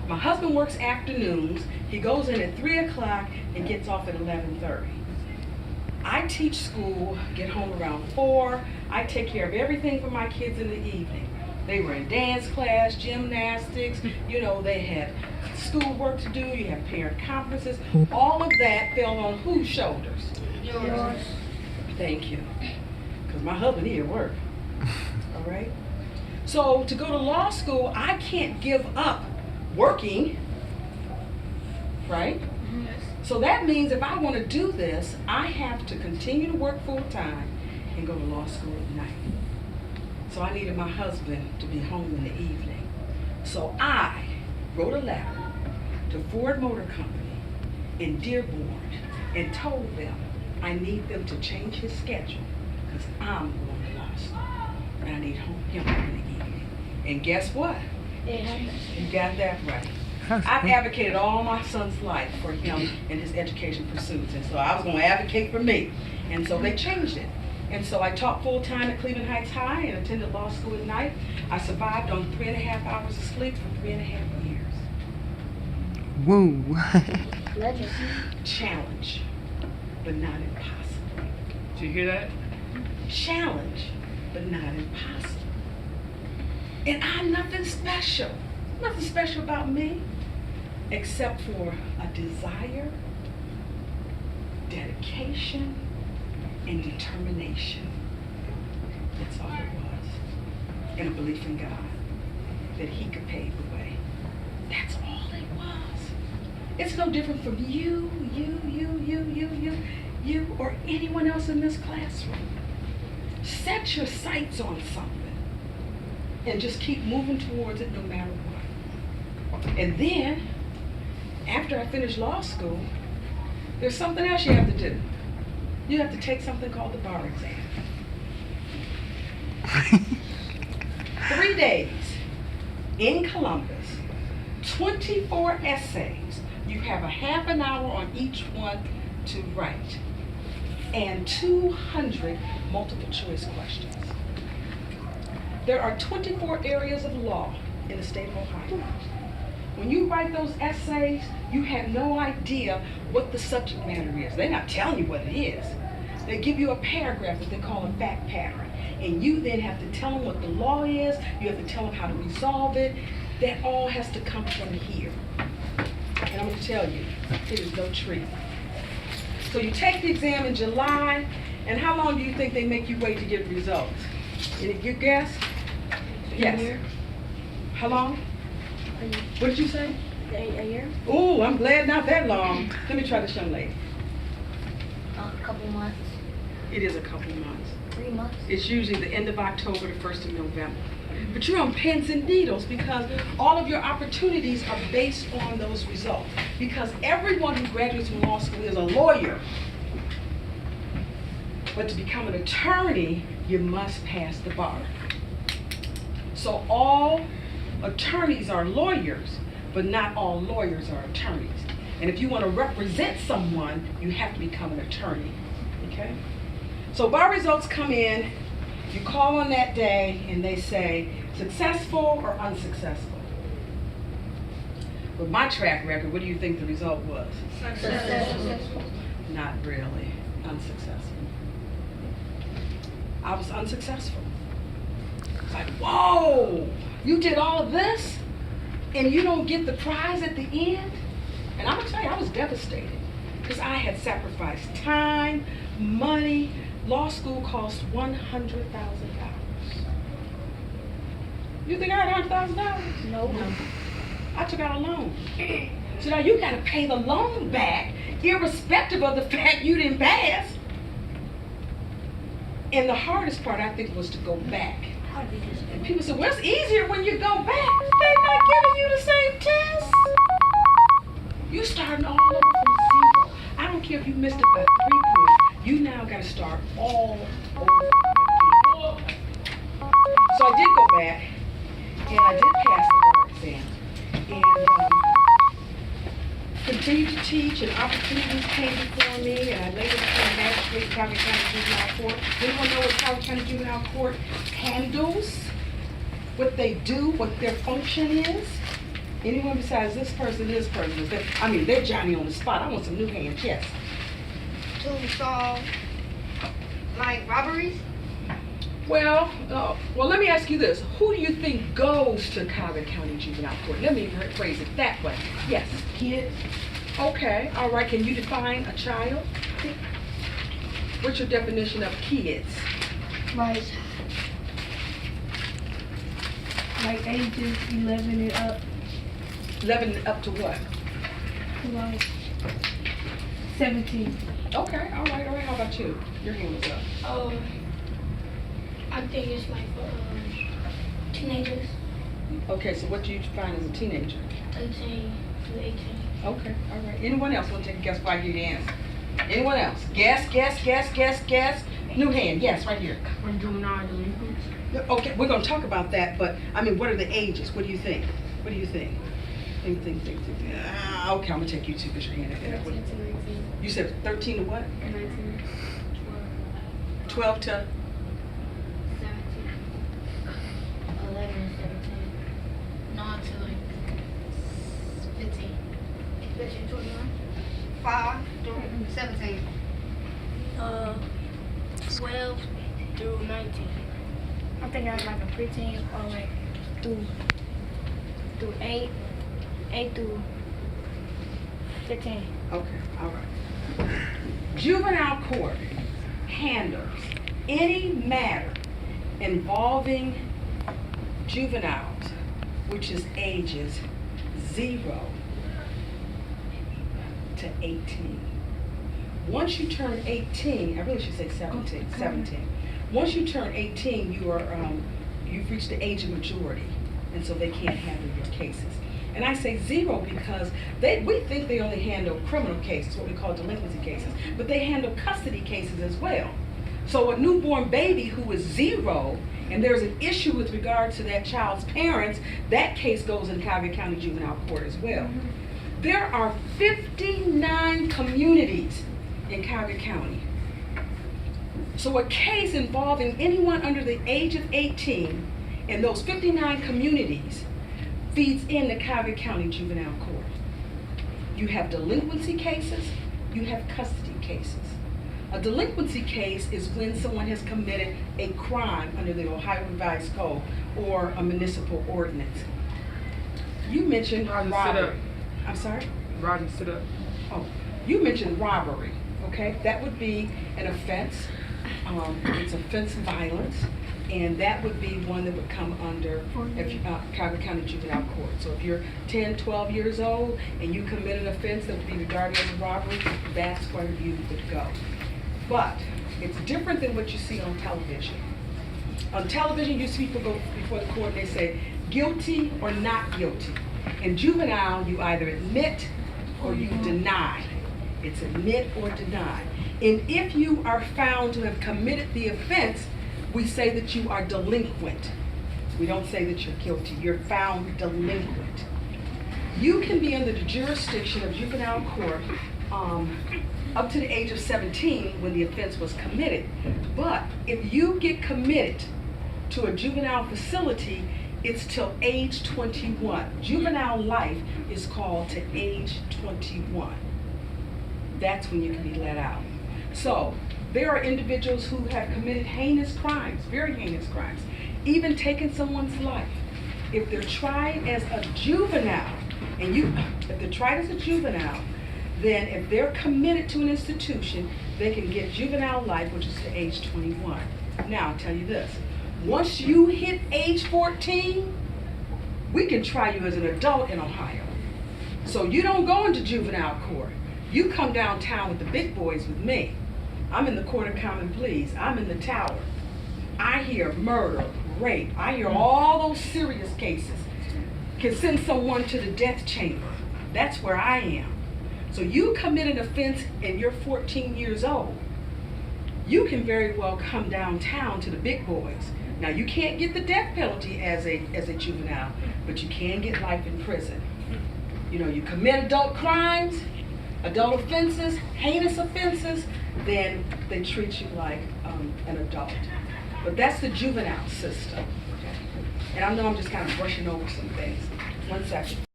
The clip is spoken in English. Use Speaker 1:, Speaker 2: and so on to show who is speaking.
Speaker 1: My husband works afternoons. He goes in at 3 o'clock and gets off at 11:30. I teach school, get home around 4. I take care of everything for my kids in the evening. They were in dance class, gymnastics, they had schoolwork to do, you have parent conferences. All of that fell on whose shoulders?
Speaker 2: Yours.
Speaker 1: Thank you. Because my husband, he at work. All right? So to go to law school, I can't give up working, right? So that means if I want to do this, I have to continue to work full time and go to law school at night. So I needed my husband to be home in the evening. So I wrote a letter to Ford Motor Company in Dearborn and told them I need them to change his schedule because I'm going to law school and I need him in the evening. And guess what?
Speaker 2: It happened.
Speaker 1: You got that right. I've advocated all my son's life for him and his education pursuits, and so I was going to advocate for me. And so they changed it. And so I taught full-time at Cleveland Heights High and attended law school at night. I survived on 3.5 hours of sleep for 3.5 years.
Speaker 3: Woo.
Speaker 2: Legend.
Speaker 1: Challenge, but not impossible.
Speaker 4: Did you hear that?
Speaker 1: Challenge, but not impossible. And I'm nothing special. Nothing special about me, except for a desire, dedication, and determination. That's all it was. And a belief in God that He could pave the way. That's all it was. It's no different from you, or anyone else in this classroom. Set your sights on something and just keep moving towards it no matter what. And then, after I finished law school, there's something else you have to do. You have to take something called the bar exam. 3 days in Columbus, 24 essays. You have a half an hour on each one to write, and 200 multiple choice questions. There are 24 areas of law in the state of Ohio. When you write those essays, you have no idea what the subject matter is. They're not telling you what it is. They give you a paragraph that they call a fact pattern. And you then have to tell them what the law is. You have to tell them how to resolve it. That all has to come from here. And I'm going to tell you, it is no treat. So you take the exam in July, and how long do you think they make you wait to get results? Any good guess? Yes.
Speaker 2: A year.
Speaker 1: How long? What did you say?
Speaker 2: A year.
Speaker 1: Oh, I'm glad not that long. Let me try this young lady.
Speaker 2: A couple months.
Speaker 1: It is a couple of months.
Speaker 2: 3 months.
Speaker 1: It's usually the end of October, the 1st of November. But you're on pins and needles because all of your opportunities are based on those results. Because everyone who graduates from law school is a lawyer. But to become an attorney, you must pass the bar. So all attorneys are lawyers, but not all lawyers are attorneys. And if you want to represent someone, you have to become an attorney, okay? So bar results come in, you call on that day, and they say successful or unsuccessful. With my track record, what do you think the result was?
Speaker 2: Successful.
Speaker 1: Not really. Unsuccessful. I was unsuccessful. It's like, whoa, you did all of this and you don't get the prize at the end? And I'm gonna tell you, I was devastated because I had sacrificed time, money. Law school cost $100,000. You think I had $100,000?
Speaker 2: No.
Speaker 1: I took out a loan. So now you gotta pay the loan back, irrespective of the fact you didn't pass. And the hardest part, I think, was to go back.
Speaker 2: How did you
Speaker 1: And people say, well, it's easier when you go back. They're not giving you the same test. You starting all over from zero. I don't care if you missed it by 3 points. You now gotta start all over again. So I did go back, and I did pass the bar exam. And continued to teach, and opportunities came before me, and I later became a magistrate in Calvert County Juvenile Court. Anyone know what Calvert County Juvenile Court handles? What they do, what their function is? Anyone besides this person, they're Johnny on the spot. I want some new hands, yes.
Speaker 4: To solve like robberies.
Speaker 1: Well, let me ask you this. Who do you think goes to Cobb County Juvenile Court? Let me phrase it that way. Yes.
Speaker 2: Kids.
Speaker 1: Okay, all right. Can you define a child? What's your definition of kids?
Speaker 2: Like ages 11 and up
Speaker 1: 11 up to what?
Speaker 2: to like 17.
Speaker 1: Okay, all right. How about you? Your hand was up.
Speaker 5: I think it's like for teenagers,
Speaker 1: Okay, so what do you define as a teenager?
Speaker 5: 13 to 18.
Speaker 1: Okay, all right. Anyone else want to take a guess before I give you the answer? Anyone else? Guess. New hand, yes, right here.
Speaker 5: From juvenile delinquents.
Speaker 1: Okay, we're gonna talk about that, but I mean, what are the ages? What do you think? Think. Okay, I'm gonna take you two because your hand is up.
Speaker 5: 13 to 19.
Speaker 1: You said 13 to what?
Speaker 5: 19.
Speaker 1: 12 to?
Speaker 5: 17.
Speaker 2: 11 and 17.
Speaker 5: Not to like 15.
Speaker 4: 15, 21. 5 through 17.
Speaker 5: 12 through 19.
Speaker 2: I think I was like a preteen or like through 8 through 15.
Speaker 1: Okay, all right. Juvenile court handles any matter involving juveniles, which is ages 0 to 18. Once you turn 18, I really should say 17. Once you turn 18, you've reached the age of majority, and so they can't handle your cases. And I say 0 because we think they only handle criminal cases, what we call delinquency cases, but they handle custody cases as well. So a newborn baby who is 0, and there's an issue with regard to that child's parents, that case goes in Cobb County Juvenile Court as well. There are 59 communities in Cobb County. So a case involving anyone under the age of 18 in those 59 communities feeds in the Cobb County Juvenile Court. You have delinquency cases, you have custody cases. A delinquency case is when someone has committed a crime under the Ohio Revised Code or a municipal ordinance. You mentioned
Speaker 6: Roger, sit
Speaker 1: robbery.
Speaker 6: up.
Speaker 1: I'm sorry?
Speaker 6: Roger, sit up.
Speaker 1: Oh, you mentioned robbery, okay? That would be an offense. It's offensive violence, and that would be one that would come under Cobb County Juvenile Court. So if you're 10, 12 years old and you commit an offense that would be regarded as a robbery, that's where you would go. But it's different than what you see on television. On television, you see people go before the court and they say guilty or not guilty. In juvenile, you either admit or you deny. It's admit or deny. And if you are found to have committed the offense, we say that you are delinquent. We don't say that you're guilty. You're found delinquent. You can be under the jurisdiction of juvenile court up to the age of 17 when the offense was committed. But if you get committed to a juvenile facility, it's till age 21. Juvenile life is called to age 21. That's when you can be let out. So there are individuals who have committed heinous crimes, very heinous crimes, even taken someone's life. If they're tried as a juvenile, if they're tried as a juvenile, then if they're committed to an institution, they can get juvenile life, which is to age 21. Now, I'll tell you this. Once you hit age 14, we can try you as an adult in Ohio. So you don't go into juvenile court. You come downtown with the big boys with me. I'm in the Court of Common Pleas. I'm in the tower. I hear murder, rape. I hear all those serious cases. Can send someone to the death chamber. That's where I am. So you commit an offense and you're 14 years old. You can very well come downtown to the big boys. Now you can't get the death penalty as a juvenile, but you can get life in prison. You know, you commit adult crimes, adult offenses, heinous offenses, then they treat you like an adult. But that's the juvenile system. And I know I'm just kind of brushing over some things. 1 second.